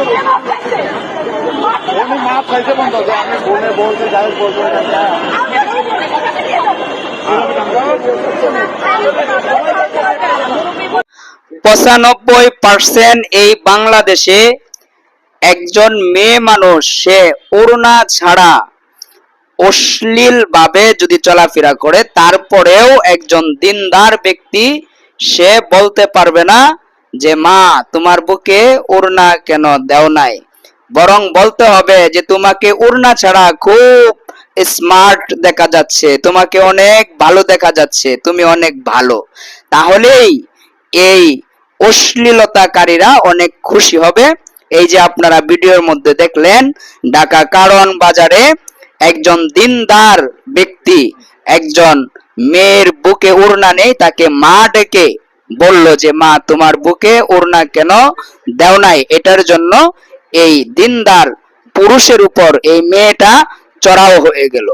উনি মাপ চাইতে বন্ধ যে আমি ফোনে বলতে যাই বলবো না। 95% এই বাংলাদেশে একজন মেয়ে মানুষ সে ওড়না ছাড়া অশ্লীল ভাবে যদি চলাফেরা করে, তারপরেও একজন দিনদার ব্যক্তি সে বলতে পারবে না যে মা তোমার বুকে ওড়না কেন দেও নাই, বরং বলতে হবে যে তোমাকে ওড়না ছাড়া খুব স্মার্ট দেখা যাচ্ছে, তোমাকে অনেক ভালো দেখা যাচ্ছে, তুমি অনেক ভালো। তাহলেই এই অশ্লীলতাকারীরা অনেক খুশি হবে। এই যে আপনারা ভিডিওর মধ্যে দেখলেন, ঢাকা কারওয়ান বাজারে একজন দিনদার ব্যক্তি একজন মেয়ের বুকে ওড়না নেই, তাকে মা ডেকে বলল যে মা তোমার বুকে ওড়না কেন দেও নাই। এটার জন্য এই দিনদার পুরুষের উপর এই মেয়েটা চড়াও হয়ে গেল।